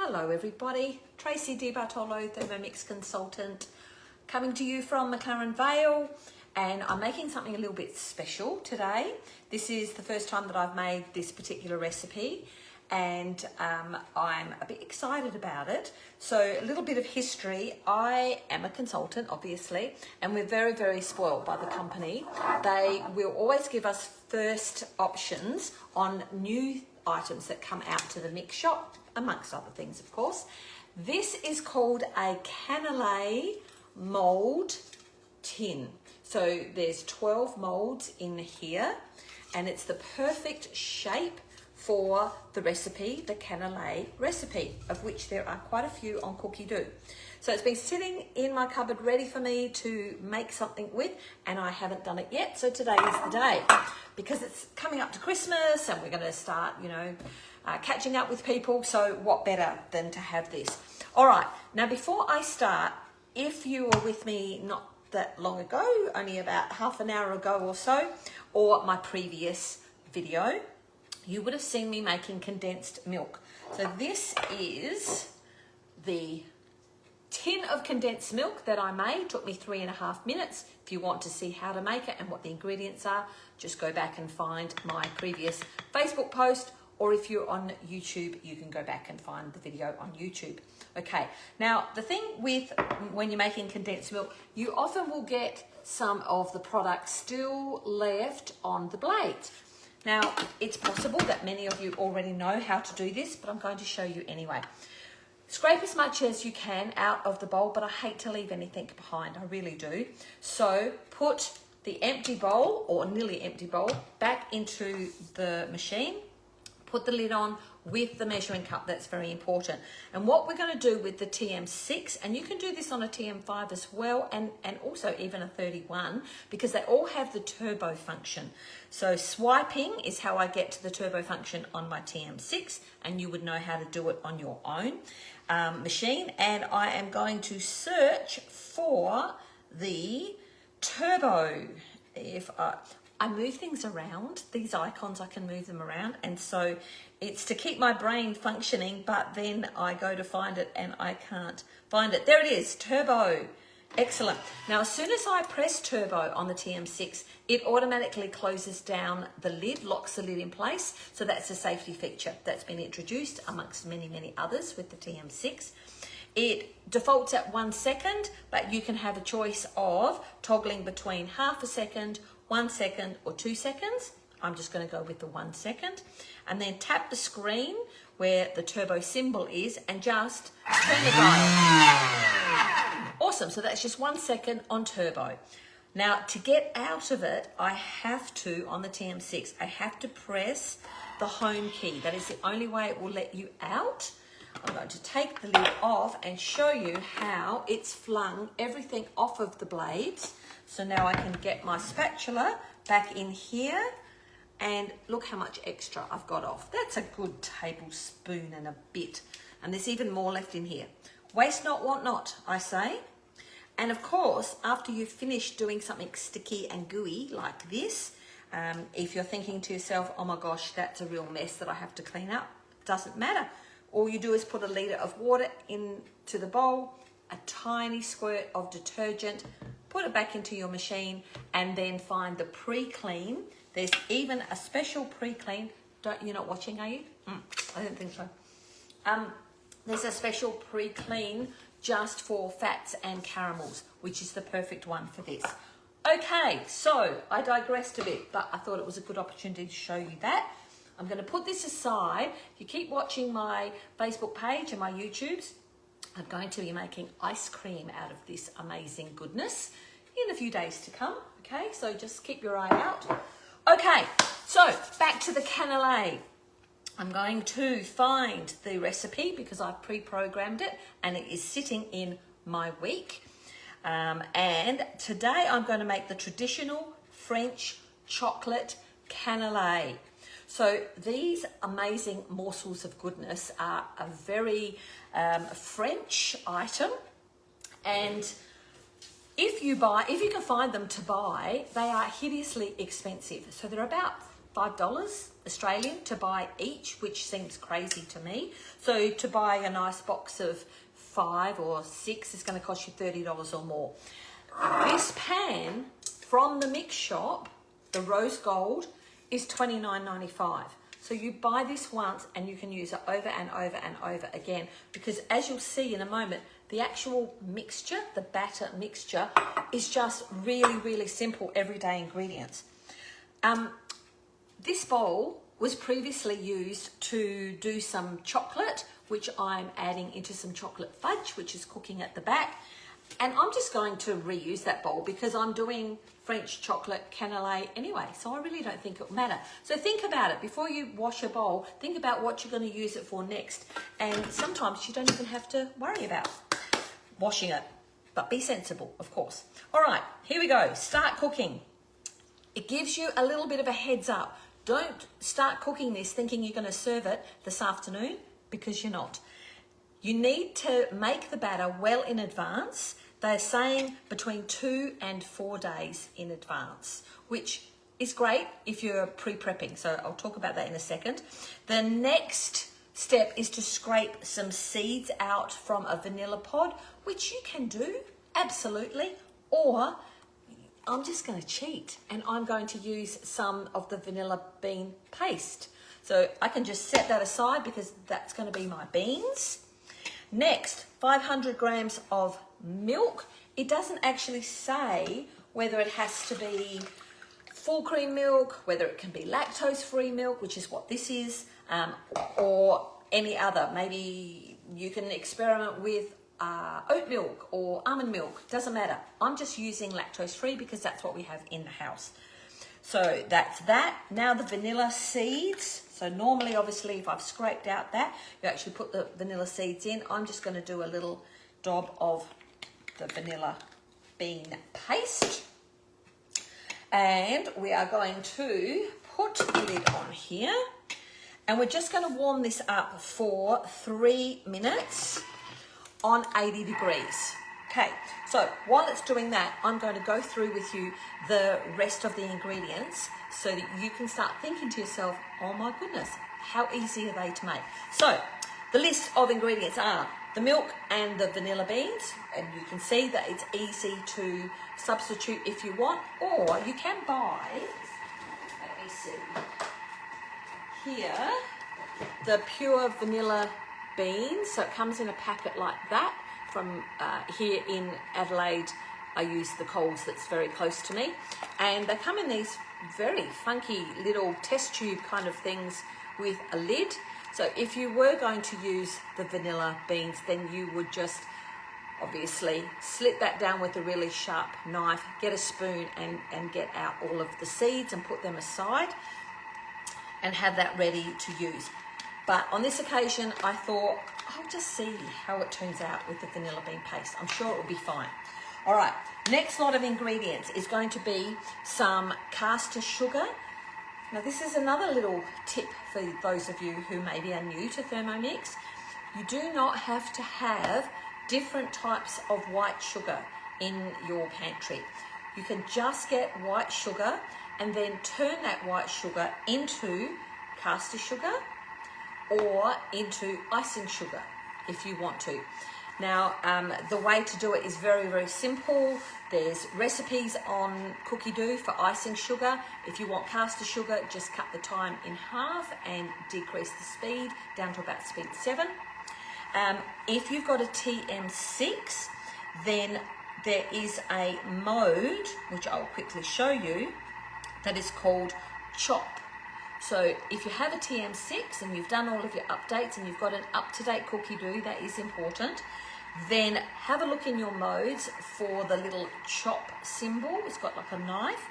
Hello everybody, Tracy Di Bartolo, Thermomix consultant, coming to you from McLaren Vale, and I'm making something a little bit special today. This is the first time that I've made this particular recipe, and I'm a bit excited about it. So a little bit of history. I am a consultant, obviously, and we're very, very spoiled by the company. They will always give us first options on new items that come out to the MixShop, amongst other things, of course. This is called a Canele mould tin. So there's 12 molds in here, and it's the perfect shape for the recipe, the Canele recipe, of which there are quite a few on Cookie Do. So it's been sitting in my cupboard ready for me to make something with, and I haven't done it yet. So today is the day, because it's coming up to Christmas and we're going to start, catching up with people. So what better than to have this? All right, now before I start, if you were with me not that long ago, only about half an hour ago or so, or my previous video, you would have seen me making condensed milk. So this is the tin of condensed milk that I made. It took me 3.5 minutes. If you want to see how to make it and what the ingredients are, just go back and find my previous Facebook post, or if you're on YouTube, you can go back and find the video on YouTube. Okay, now the thing with when you're making condensed milk, you often will get some of the product still left on the blade. Now, it's possible that many of you already know how to do this, but I'm going to show you anyway. Scrape as much as you can out of the bowl, but I hate to leave anything behind, I really do. So put the empty bowl, or nearly empty bowl, back into the machine. Put the lid on with the measuring cup, that's very important. And what we're going to do with the TM6, and you can do this on a TM5 as well, and also even a 31, because they all have the turbo function. So swiping is how I get to the turbo function on my TM6, and you would know how to do it on your own machine. And I am going to search for the turbo. If I move things around, these icons, I can move them around, and so it's to keep my brain functioning, but then I go to find it and I can't find it. There it is, turbo. Excellent. Now, as soon as I press turbo on the TM6, it automatically closes down the lid, locks the lid in place. So that's a safety feature that's been introduced amongst many, many others with the TM6. It defaults at 1 second, but you can have a choice of toggling between half a second, 1 second, or 2 seconds. I'm just going to go with the 1 second, and then tap the screen where the turbo symbol is and just turn the dial. Awesome. So that's just 1 second on turbo. Now, to get out of it, I have to, on the TM6, I have to press the home key. That is the only way it will let you out. I'm going to take the lid off and show you how it's flung everything off of the blades. So now I can get my spatula back in here, and look how much extra I've got off. That's a good tablespoon and a bit. And there's even more left in here. Waste not, want not, I say. And of course, after you've finished doing something sticky and gooey like this, if you're thinking to yourself, oh my gosh, that's a real mess that I have to clean up, doesn't matter. All you do is put a litre of water into the bowl, a tiny squirt of detergent, put it back into your machine, and then find the pre-clean. There's even a special pre-clean. You're not watching, are you? I don't think so. There's a special pre-clean just for fats and caramels, which is the perfect one for this. Okay, so I digressed a bit, but I thought it was a good opportunity to show you that. I'm going to put this aside. If you keep watching my Facebook page and my YouTubes, I'm going to be making ice cream out of this amazing goodness in a few days to come. Okay, so just keep your eye out. Okay, so back to the Canele. I'm going to find the recipe because I've pre-programmed it and it is sitting in my week. And today I'm going to make the traditional French chocolate Canele. So these amazing morsels of goodness are a very French item, and if you can find them to buy, they are hideously expensive. So they're about $5 Australian to buy each, which seems crazy to me. So to buy a nice box of 5 or 6 is going to cost you $30 or more. This pan from the MixShop, the rose gold, is $29.95. So you buy this once and you can use it over and over and over again, because as you'll see in a moment, the actual mixture, the batter mixture, is just really, really simple everyday ingredients. This bowl was previously used to do some chocolate, which I'm adding into some chocolate fudge, which is cooking at the back. And I'm just going to reuse that bowl because I'm doing French chocolate canelé anyway, so I really don't think it'll matter. So think about it. Before you wash a bowl, think about what you're going to use it for next. And sometimes you don't even have to worry about washing it, but be sensible, of course. All right, here we go. Start cooking. It gives you a little bit of a heads up. Don't start cooking this thinking you're going to serve it this afternoon, because you're not. You need to make the batter well in advance. They're saying between 2 and 4 days in advance, which is great if you're pre-prepping. So I'll talk about that in a second. The next step is to scrape some seeds out from a vanilla pod, which you can do, absolutely, or I'm just going to cheat and I'm going to use some of the vanilla bean paste. So I can just set that aside because that's going to be my beans. Next, 500 grams of milk. It doesn't actually say whether it has to be full cream milk, whether it can be lactose-free milk, which is what this is, or any other. Maybe you can experiment with oat milk or almond milk, doesn't matter. I'm just using lactose-free because that's what we have in the house. So that's that. Now the vanilla seeds. So normally, obviously, if I've scraped out that, you actually put the vanilla seeds in. I'm just going to do a little dob of the vanilla bean paste. And we are going to put the lid on here. And we're just going to warm this up for 3 minutes on 80 degrees. Okay, so while it's doing that, I'm going to go through with you the rest of the ingredients so that you can start thinking to yourself, oh my goodness, how easy are they to make? So the list of ingredients are the milk and the vanilla beans, and you can see that it's easy to substitute if you want, or you can buy, let me see, here, the pure vanilla beans. So it comes in a packet like that. From here in Adelaide, I use the Coles that's very close to me, and they come in these very funky little test tube kind of things with a lid. So if you were going to use the vanilla beans, then you would just obviously slit that down with a really sharp knife, get a spoon and get out all of the seeds and put them aside and have that ready to use. But on this occasion, I thought, I'll just see how it turns out with the vanilla bean paste. I'm sure it will be fine. All right, next lot of ingredients is going to be some caster sugar. Now, this is another little tip for those of you who maybe are new to Thermomix. You do not have to have different types of white sugar in your pantry. You can just get white sugar and then turn that white sugar into caster sugar or into icing sugar if you want to. Now, the way to do it is very, very simple. There's recipes on Cookie Dough for icing sugar. If you want caster sugar, just cut the time in half and decrease the speed down to about speed 7. If you've got a TM6, then there is a mode, which I'll quickly show you, that is called Chop. So if you have a TM6 and you've done all of your updates and you've got an up-to-date Cookie Dough, that is important, then have a look in your modes for the little chop symbol. It's got like a knife.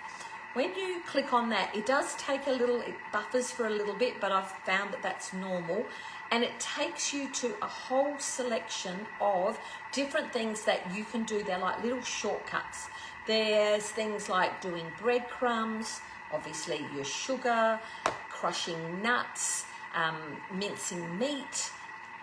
When you click on that, it does take a little, it buffers for a little bit, but I've found that that's normal. And it takes you to a whole selection of different things that you can do. They're like little shortcuts. There's things like doing breadcrumbs, obviously your sugar, crushing nuts, mincing meat.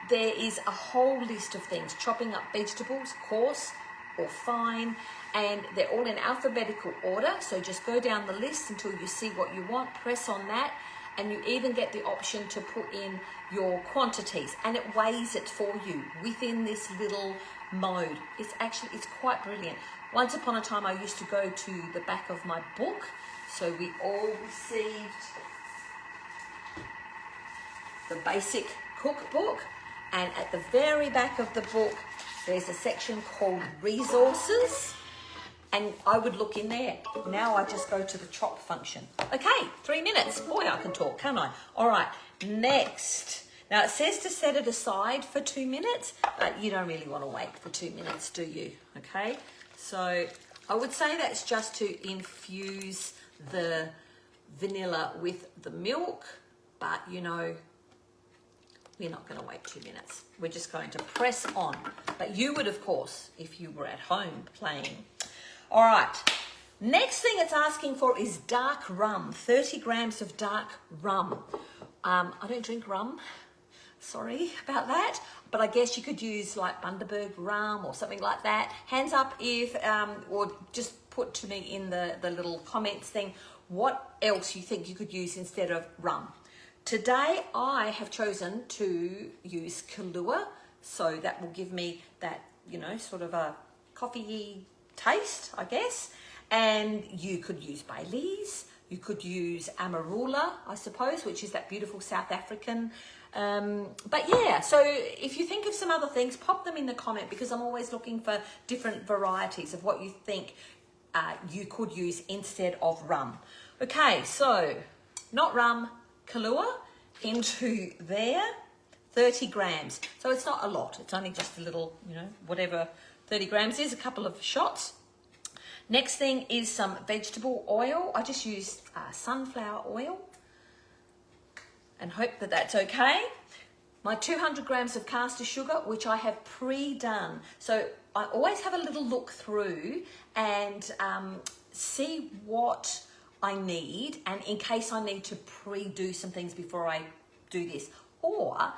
There is a whole list of things. Chopping up vegetables, of course, or fine, and they're all in alphabetical order. So just go down the list until you see what you want, press on that, and you even get the option to put in your quantities, and it weighs it for you within this little mode. It's quite brilliant. Once upon a time, I used to go to the back of my book. So we all received the basic cookbook, and at the very back of the book, there's a section called resources, and I would look in there. Now I just go to the chop function. Okay, 3 minutes. Boy, I can talk, can't I? All right, next. Now it says to set it aside for 2 minutes, but you don't really want to wait for 2 minutes, do you? Okay, so I would say that's just to infuse the vanilla with the milk, but you know, we're not going to wait 2 minutes. We're just going to press on. But you would, of course, if you were at home playing. All right. Next thing it's asking for is dark rum. 30 grams of dark rum. I don't drink rum. Sorry about that. But I guess you could use like Bundaberg rum or something like that. Hands up if, or just put to me in the little comments thing, what else you think you could use instead of rum. Today, I have chosen to use Kahlua, so that will give me that, you know, sort of a coffee-y taste, I guess. And you could use Baileys, you could use Amarula, I suppose, which is that beautiful South African. But yeah, so if you think of some other things, pop them in the comment, because I'm always looking for different varieties of what you think you could use instead of rum. Okay, so not rum, Kahlua into there, 30 grams. So it's not a lot. It's only just a little, you know, whatever 30 grams is, a couple of shots. Next thing is some vegetable oil. I just used sunflower oil and hope that that's okay. My 200 grams of caster sugar, which I have pre-done. So I always have a little look through and see what I need, and in case I need to pre-do some things before I do this. Or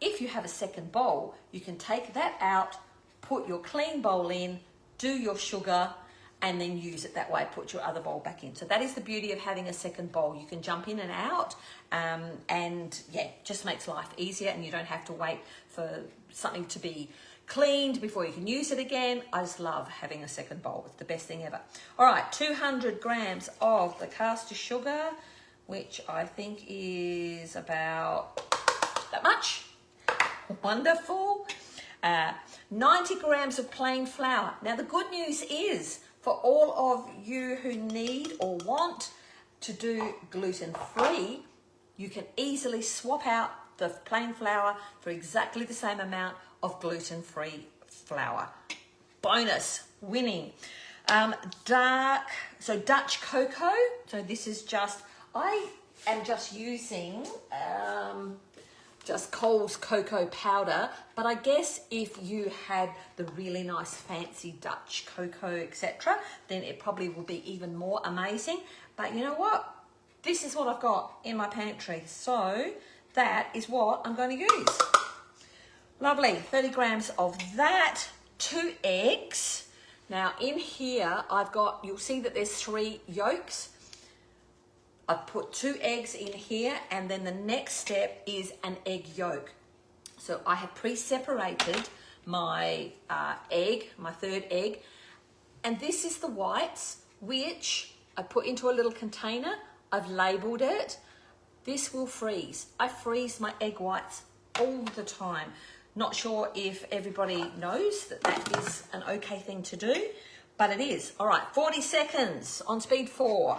if you have a second bowl, you can take that out, put your clean bowl in, do your sugar, and then use it that way, put your other bowl back in. So that is the beauty of having a second bowl. You can jump in and out, and yeah, just makes life easier, and you don't have to wait for something to be cleaned before you can use it again. I just love having a second bowl. It's the best thing ever. All right, 200 grams of the caster sugar, which I think is about that much. Wonderful. 90 grams of plain flour. Now, the good news is, for all of you who need or want to do gluten-free, you can easily swap out the plain flour for exactly the same amount of gluten-free flour. Bonus, winning. Dutch cocoa. So this is just, I am just using just Coles cocoa powder, but I guess if you had the really nice fancy Dutch cocoa, etc., then it probably will be even more amazing. But you know what? This is what I've got in my pantry, so that is what I'm going to use. Lovely, 30 grams of that, 2 eggs. Now in here, I've got, you'll see that there's 3 yolks. I've put 2 eggs in here, and then the next step is an egg yolk. So I have pre-separated my egg, my 3rd egg, and this is the whites, which I put into a little container. I've labeled it. This will freeze. I freeze my egg whites all the time. Not sure if everybody knows that that is an okay thing to do, but it is. All right, 40 seconds on speed 4.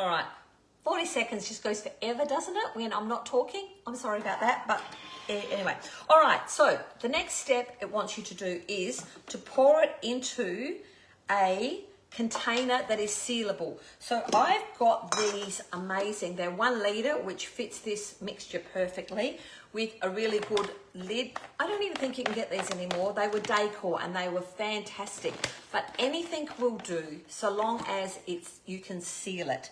All right, 40 seconds just goes forever, doesn't it, when I'm not talking? I'm sorry about that, but anyway. All right, so the next step it wants you to do is to pour it into a container that is sealable. So I've got these amazing, they're 1 litre, which fits this mixture perfectly, with a really good lid. I don't even think you can get these anymore. They were decor and they were fantastic, but anything will do so long as you can seal it.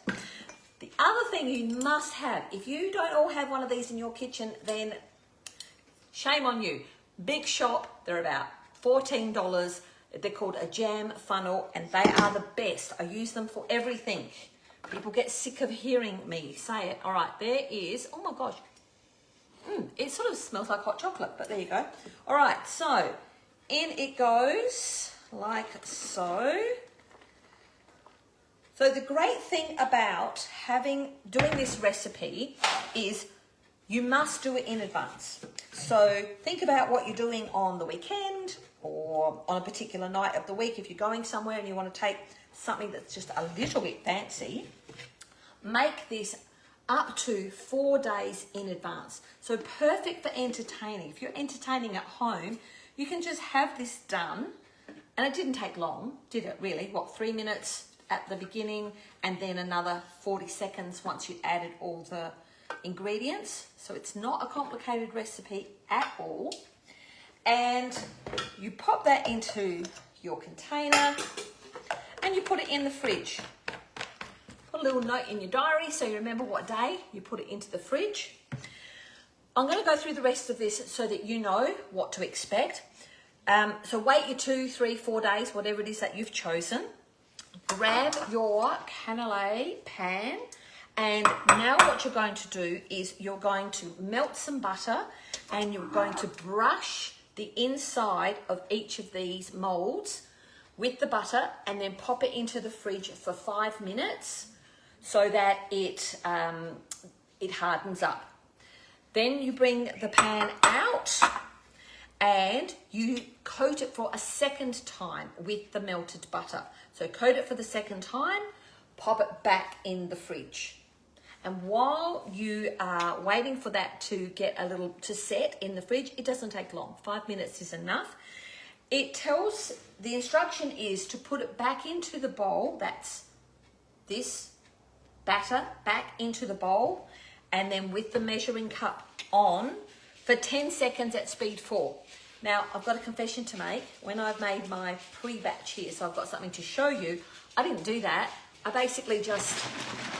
The other thing you must have, if you don't all have one of these in your kitchen, then shame on you. MixShop, they're about $14. They're called a jam funnel and they are the best. I use them for everything. People get sick of hearing me say it. All right, there is, oh my gosh. It sort of smells like hot chocolate, but there you go. All right, so in it goes like so. So the great thing about doing this recipe is you must do it in advance. So think about what you're doing on the weekend or on a particular night of the week. If you're going somewhere and you want to take something that's just a little bit fancy, make this up to 4 days in advance. So perfect for entertaining. If you're entertaining at home, you can just have this done. And it didn't take long, did it really? What, 3 minutes at the beginning and then another 40 seconds once you added all the ingredients. So it's not a complicated recipe at all. And you pop that into your container and you put it in the fridge. Put a little note in your diary so you remember what day you put it into the fridge. I'm going to go through the rest of this so that you know what to expect. So wait your 2, 3, 4 days, whatever it is that you've chosen. Grab your canele pan, and now what you're going to do is you're going to melt some butter and you're going to brush the inside of each of these molds with the butter and then pop it into the fridge for 5 minutes so that it hardens up. Then you bring the pan out and you coat it for a second time with the melted butter. So coat it for the second time, pop it back in the fridge. And while you are waiting for that to get to set in the fridge, it doesn't take long. 5 minutes is enough. The instruction is to put it back into the bowl. That's this batter back into the bowl. And then with the measuring cup on for 10 seconds at speed 4. Now, I've got a confession to make. When I've made my pre-batch here, so I've got something to show you, I didn't do that. I basically just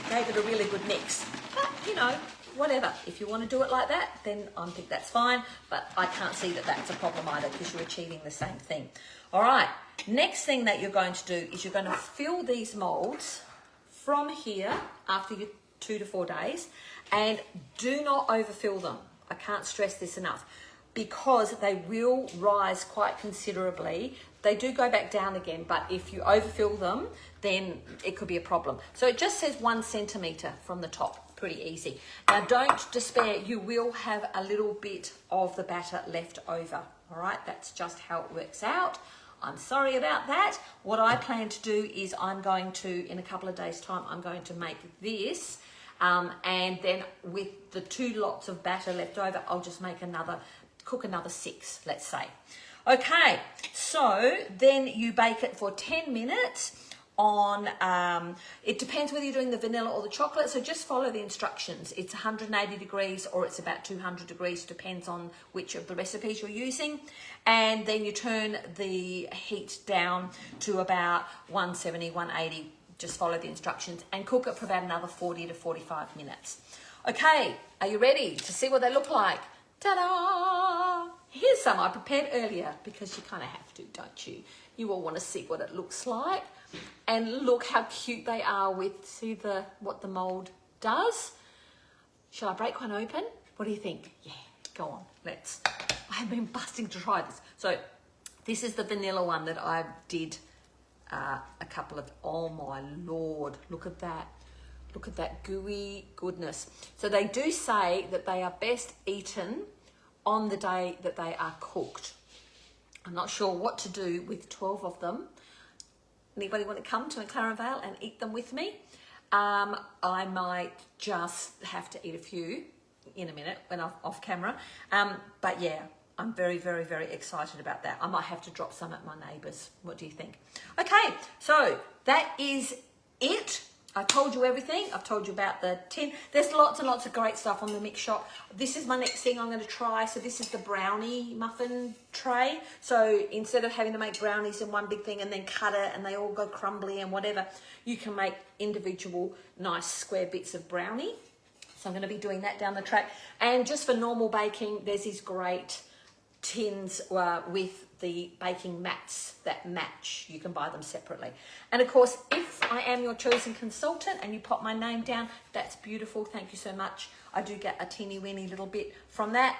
gave it a really good mix. But, you know, whatever. If you want to do it like that, then I think that's fine. But I can't see that that's a problem either because you're achieving the same thing. All right. Next thing that you're going to do is you're going to fill these molds from here after your 2 to 4 days. And do not overfill them. I can't stress this enough, because they will rise quite considerably. They do go back down again, but if you overfill them, then it could be a problem. So it just says 1 centimetre from the top, pretty easy. Now don't despair, you will have a little bit of the batter left over, all right? That's just how it works out. I'm sorry about that. What I plan to do is in a couple of days' time, I'm going to make this, and then with the 2 lots of batter left over, I'll just cook another 6, let's say. Okay, so then you bake it for 10 minutes on, it depends whether you're doing the vanilla or the chocolate, so just follow the instructions. It's 180 degrees or it's about 200 degrees, depends on which of the recipes you're using. And then you turn the heat down to about 170, 180, just follow the instructions and cook it for about another 40 to 45 minutes. Okay, are you ready to see what they look like? Ta-da! Here's some I prepared earlier because you kind of have to, don't you? You all want to see what it looks like. And look how cute they are see what the mould does. Shall I break one open? What do you think? Yeah, go on, let's. I have been busting to try this. So this is the vanilla one that I did a couple of, oh my Lord, look at that. Look at that gooey goodness. So they do say that they are best eaten on the day that they are cooked. I'm not sure what to do with 12 of them. Anybody want to come to McLaren Vale and eat them with me? I might just have to eat a few in a minute when I'm off camera. But yeah, I'm very, very, very excited about that. I might have to drop some at my neighbour's. What do you think? Okay, so that is it. I told you everything. I've told you about the tin. There's lots and lots of great stuff on the MixShop. This is my next thing I'm going to try. So this is the brownie muffin tray. So instead of having to make brownies in one big thing and then cut it and they all go crumbly and whatever, you can make individual nice square bits of brownie. So I'm going to be doing that down the track. And just for normal baking, there's these great tins with the baking mats that match. You can buy them separately. And of course, if I am your chosen consultant and you pop my name down, that's beautiful. Thank you so much. I do get a teeny weeny little bit from that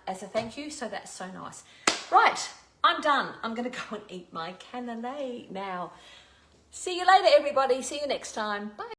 as a thank you. So that's so nice. Right, I'm done. I'm going to go and eat my canelé now. See you later, everybody. See you next time. Bye.